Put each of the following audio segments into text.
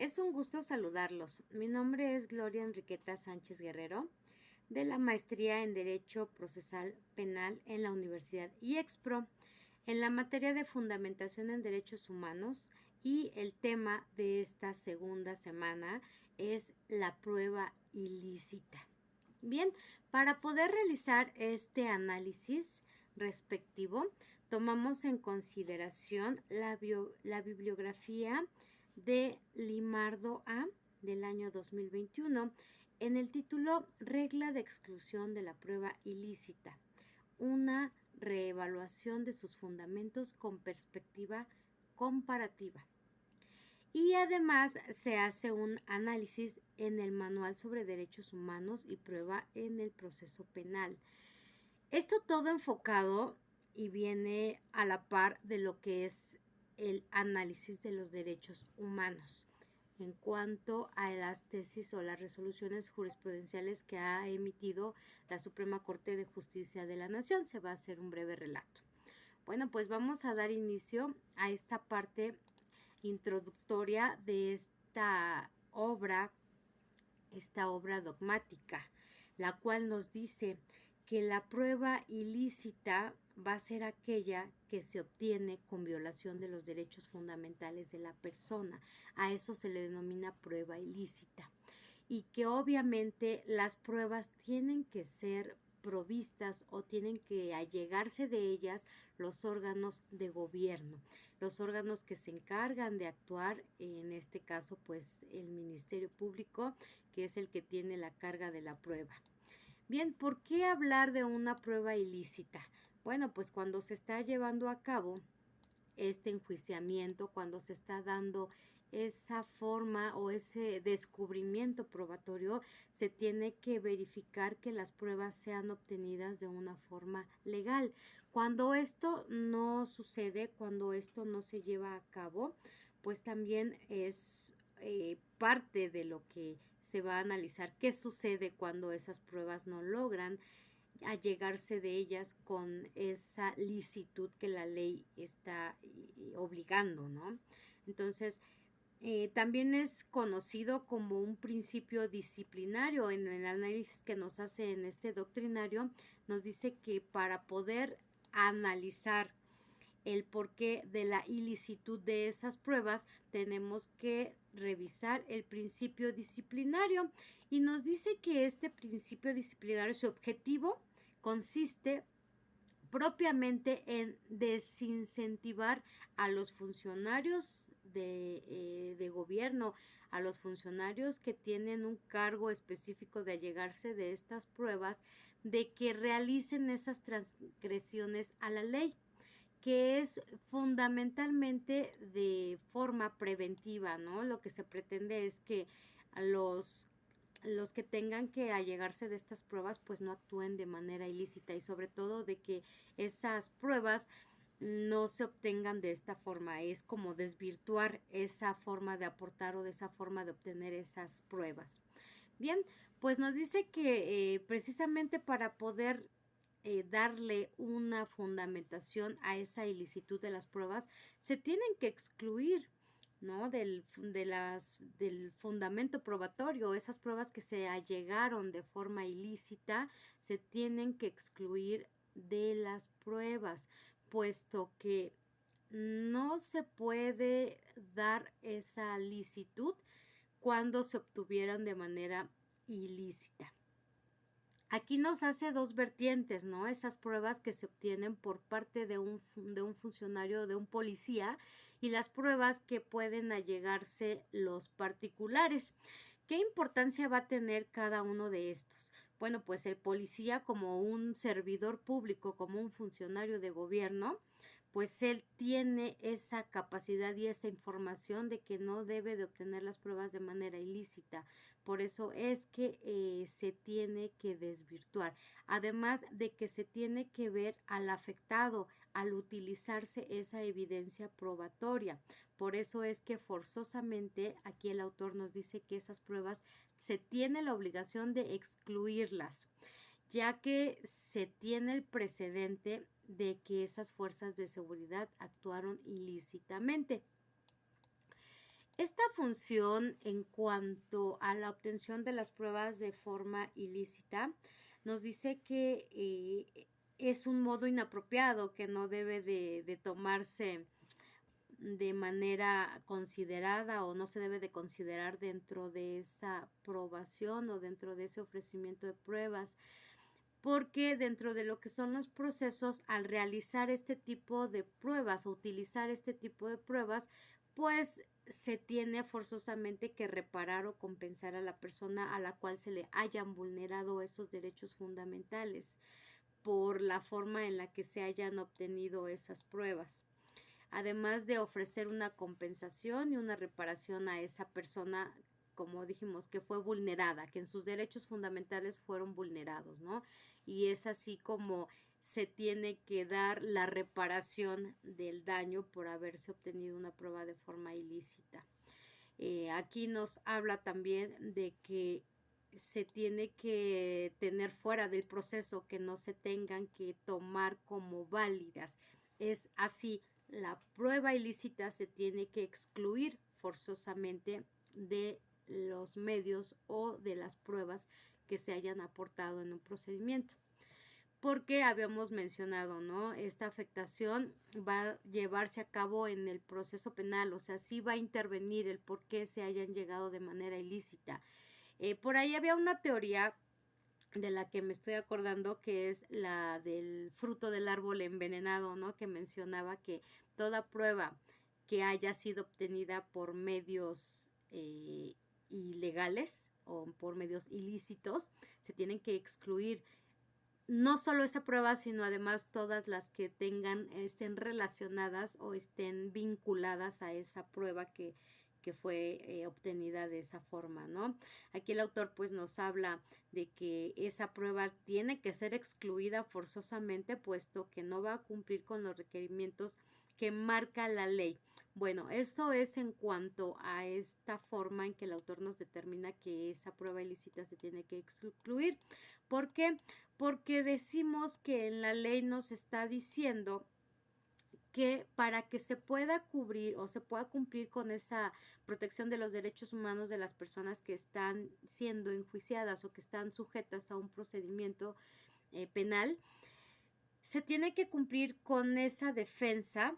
Es un gusto saludarlos. Mi nombre es Gloria Enriqueta Sánchez Guerrero, de la Maestría en Derecho Procesal Penal en la Universidad IEXPRO, en la materia de Fundamentación en Derechos Humanos, y el tema de esta segunda semana es la prueba ilícita. Bien, para poder realizar este análisis respectivo, tomamos en consideración la bibliografía de Limardo A. del año 2021 en el título Regla de exclusión de la prueba ilícita, una reevaluación de sus fundamentos con perspectiva comparativa. Y además se hace un análisis en el Manual sobre Derechos Humanos y Prueba en el Proceso Penal. Esto todo enfocado y viene a la par de lo que es el análisis de los derechos humanos en cuanto a las tesis o las resoluciones jurisprudenciales que ha emitido la Suprema Corte de Justicia de la Nación. Se va a hacer un breve relato. Bueno, pues vamos a dar inicio a esta parte introductoria de esta obra dogmática, la cual nos dice que la prueba ilícita va a ser aquella que se obtiene con violación de los derechos fundamentales de la persona. A eso se le denomina prueba ilícita. Y que obviamente las pruebas tienen que ser provistas o tienen que allegarse de ellas los órganos de gobierno, los órganos que se encargan de actuar, en este caso pues el Ministerio Público, que es el que tiene la carga de la prueba. Bien, ¿por qué hablar de una prueba ilícita? Bueno, pues cuando se está llevando a cabo este enjuiciamiento, cuando se está dando esa forma o ese descubrimiento probatorio, se tiene que verificar que las pruebas sean obtenidas de una forma legal. Cuando esto no sucede, cuando esto no se lleva a cabo, pues también es parte de lo que se va a analizar qué sucede cuando esas pruebas no logran allegarse de ellas con esa licitud que la ley está obligando, ¿no? Entonces, también es conocido como un principio disciplinario. En el análisis que nos hace en este doctrinario, nos dice que para poder analizar el porqué de la ilicitud de esas pruebas, tenemos que revisar el principio disciplinario, y nos dice que este principio disciplinario, su objetivo consiste propiamente en desincentivar a los funcionarios de gobierno, a los funcionarios que tienen un cargo específico de allegarse de estas pruebas, de que realicen esas transgresiones a la ley, que es fundamentalmente de forma preventiva, ¿no? Lo que se pretende es que los que tengan que allegarse de estas pruebas pues no actúen de manera ilícita, y sobre todo de que esas pruebas no se obtengan de esta forma. Es como desvirtuar esa forma de aportar o de esa forma de obtener esas pruebas. Bien, pues nos dice que precisamente para poder darle una fundamentación a esa ilicitud de las pruebas, se tienen que excluir, ¿no? del fundamento probatorio. Esas pruebas que se allegaron de forma ilícita se tienen que excluir de las pruebas, puesto que no se puede dar esa licitud cuando se obtuvieron de manera ilícita. Aquí nos hace dos vertientes, ¿no? Esas pruebas que se obtienen por parte de un funcionario, de un policía, y las pruebas que pueden allegarse los particulares. ¿Qué importancia va a tener cada uno de estos? Bueno, pues el policía, como un servidor público, como un funcionario de gobierno, pues él tiene esa capacidad y esa información de que no debe de obtener las pruebas de manera ilícita. Por eso es que se tiene que desvirtuar. Además de que se tiene que ver al afectado al utilizarse esa evidencia probatoria. Por eso es que forzosamente aquí el autor nos dice que esas pruebas se tiene la obligación de excluirlas, ya que se tiene el precedente de que esas fuerzas de seguridad actuaron ilícitamente. Esta función en cuanto a la obtención de las pruebas de forma ilícita nos dice que es un modo inapropiado que no debe de tomarse de manera considerada o no se debe de considerar dentro de esa aprobación o dentro de ese ofrecimiento de pruebas, porque dentro de lo que son los procesos, al realizar este tipo de pruebas o utilizar este tipo de pruebas, pues se tiene forzosamente que reparar o compensar a la persona a la cual se le hayan vulnerado esos derechos fundamentales por la forma en la que se hayan obtenido esas pruebas, además de ofrecer una compensación y una reparación a esa persona, como dijimos, que fue vulnerada, que en sus derechos fundamentales fueron vulnerados, ¿no? Y es así como se tiene que dar la reparación del daño por haberse obtenido una prueba de forma ilícita. Aquí nos habla también de que se tiene que tener fuera del proceso, que no se tengan que tomar como válidas. Es así, la prueba ilícita se tiene que excluir forzosamente de los medios o de las pruebas que se hayan aportado en un procedimiento, porque habíamos mencionado, ¿no? Esta afectación va a llevarse a cabo en el proceso penal, o sea, sí va a intervenir el por qué se hayan llegado de manera ilícita. Por ahí había una teoría de la que me estoy acordando, que es la del fruto del árbol envenenado, ¿no? Que mencionaba que toda prueba que haya sido obtenida por medios ilegales o por medios ilícitos se tienen que excluir, no solo esa prueba, sino además todas las que estén relacionadas o estén vinculadas a esa prueba que fue obtenida de esa forma, ¿no? Aquí el autor pues nos habla de que esa prueba tiene que ser excluida forzosamente, puesto que no va a cumplir con los requerimientos que marca la ley. Bueno, eso es en cuanto a esta forma en que el autor nos determina que esa prueba ilícita se tiene que excluir. ¿Por qué? Porque decimos que en la ley nos está diciendo que para que se pueda cubrir o se pueda cumplir con esa protección de los derechos humanos de las personas que están siendo enjuiciadas o que están sujetas a un procedimiento penal, se tiene que cumplir con esa defensa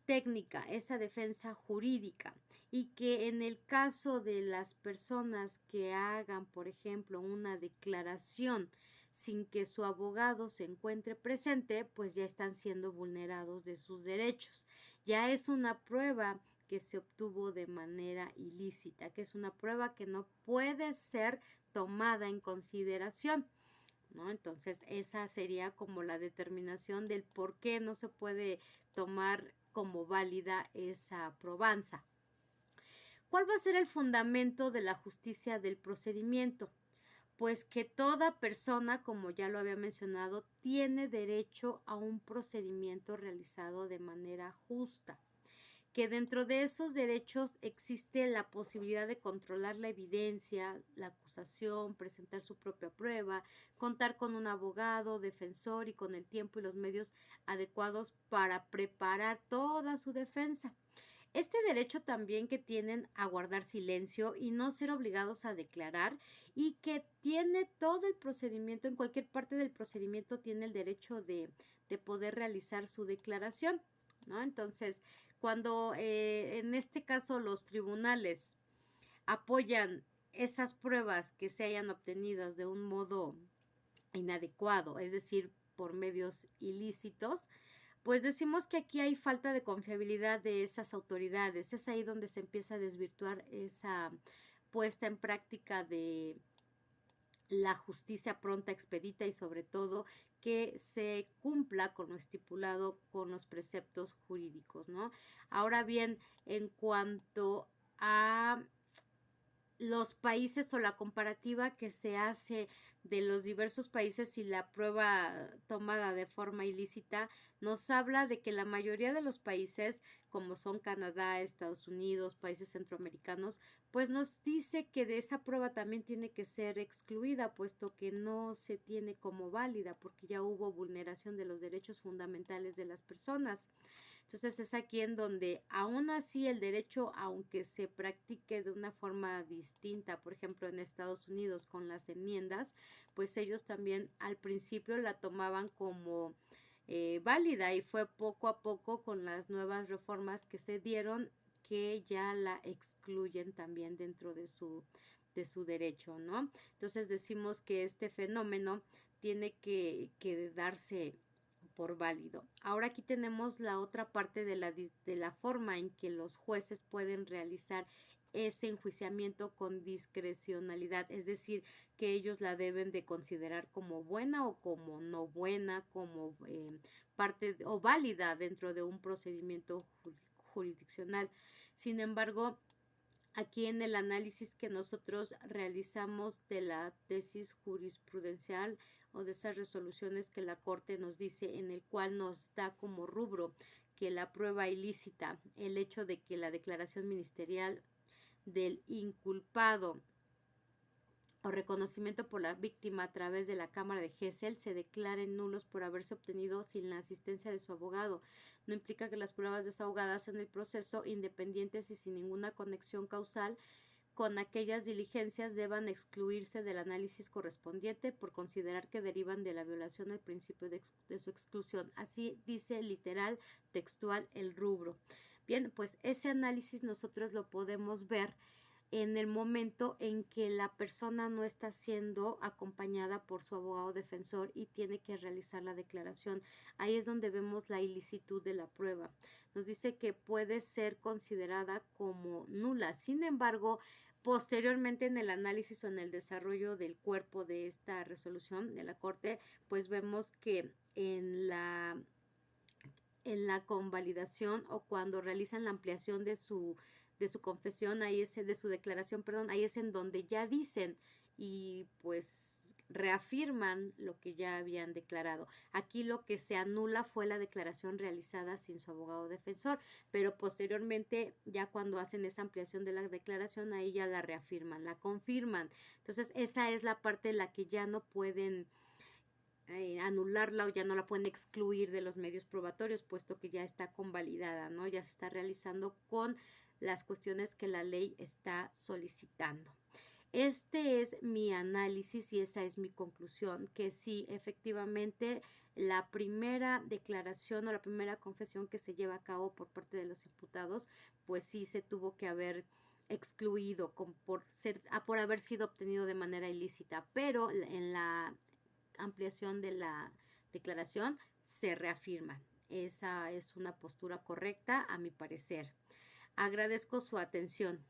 técnica, esa defensa jurídica, y que en el caso de las personas que hagan, por ejemplo, una declaración sin que su abogado se encuentre presente, pues ya están siendo vulnerados de sus derechos. Ya es una prueba que se obtuvo de manera ilícita, que es una prueba que no puede ser tomada en consideración, ¿no? Entonces, esa sería como la determinación del por qué no se puede tomar como válida esa probanza. ¿Cuál va a ser el fundamento de la justicia del procedimiento? Pues que toda persona, como ya lo había mencionado, tiene derecho a un procedimiento realizado de manera justa, que dentro de esos derechos existe la posibilidad de controlar la evidencia, la acusación, presentar su propia prueba, contar con un abogado, defensor y con el tiempo y los medios adecuados para preparar toda su defensa. Este derecho también que tienen a guardar silencio y no ser obligados a declarar, y que tiene todo el procedimiento, en cualquier parte del procedimiento tiene el derecho de poder realizar su declaración, ¿no? Entonces, cuando en este caso los tribunales apoyan esas pruebas que se hayan obtenido de un modo inadecuado, es decir, por medios ilícitos, pues decimos que aquí hay falta de confiabilidad de esas autoridades. Es ahí donde se empieza a desvirtuar esa puesta en práctica de la justicia pronta, expedita, y sobre todo que se cumpla con lo estipulado con los preceptos jurídicos, ¿no? Ahora bien, en cuanto a los países o la comparativa que se hace de los diversos países y la prueba tomada de forma ilícita, nos habla de que la mayoría de los países, como son Canadá, Estados Unidos, países centroamericanos, pues nos dice que de esa prueba también tiene que ser excluida, puesto que no se tiene como válida, porque ya hubo vulneración de los derechos fundamentales de las personas. Entonces es aquí en donde aún así el derecho, aunque se practique de una forma distinta, por ejemplo en Estados Unidos con las enmiendas, pues ellos también al principio la tomaban como válida y fue poco a poco con las nuevas reformas que se dieron que ya la excluyen también dentro de su derecho, ¿no? Entonces decimos que este fenómeno tiene que darse por válido. Ahora aquí tenemos la otra parte de la forma en que los jueces pueden realizar ese enjuiciamiento con discrecionalidad, es decir, que ellos la deben de considerar como buena o como no buena, como parte o válida dentro de un procedimiento jurisdiccional. Sin embargo, aquí en el análisis que nosotros realizamos de la tesis jurisprudencial o de esas resoluciones que la Corte nos dice, en el cual nos da como rubro que la prueba ilícita, el hecho de que la declaración ministerial del inculpado o reconocimiento por la víctima a través de la Cámara de Gesell se declaren nulos por haberse obtenido sin la asistencia de su abogado. No implica que las pruebas desahogadas en el proceso, independientes y sin ninguna conexión causal con aquellas diligencias, deban excluirse del análisis correspondiente por considerar que derivan de la violación del principio de su exclusión. Así dice literal, textual, el rubro. Bien, pues ese análisis nosotros lo podemos ver en el momento en que la persona no está siendo acompañada por su abogado defensor y tiene que realizar la declaración. Ahí es donde vemos la ilicitud de la prueba. Nos dice que puede ser considerada como nula. Sin embargo, posteriormente en el análisis o en el desarrollo del cuerpo de esta resolución de la Corte, pues vemos que en la convalidación o cuando realizan la ampliación de su confesión, ahí es de su declaración, perdón, ahí es en donde ya dicen y pues reafirman lo que ya habían declarado. Aquí lo que se anula fue la declaración realizada sin su abogado defensor, pero posteriormente ya cuando hacen esa ampliación de la declaración, ahí ya la reafirman, la confirman. Entonces esa es la parte en la que ya no pueden anularla o ya no la pueden excluir de los medios probatorios, puesto que ya está convalidada, ¿no? Ya se está realizando con las cuestiones que la ley está solicitando. Este es mi análisis y esa es mi conclusión, que sí, efectivamente, la primera declaración o la primera confesión que se lleva a cabo por parte de los imputados, pues sí se tuvo que haber excluido por haber sido obtenido de manera ilícita, pero en la ampliación de la declaración se reafirma. Esa es una postura correcta a mi parecer. Agradezco su atención.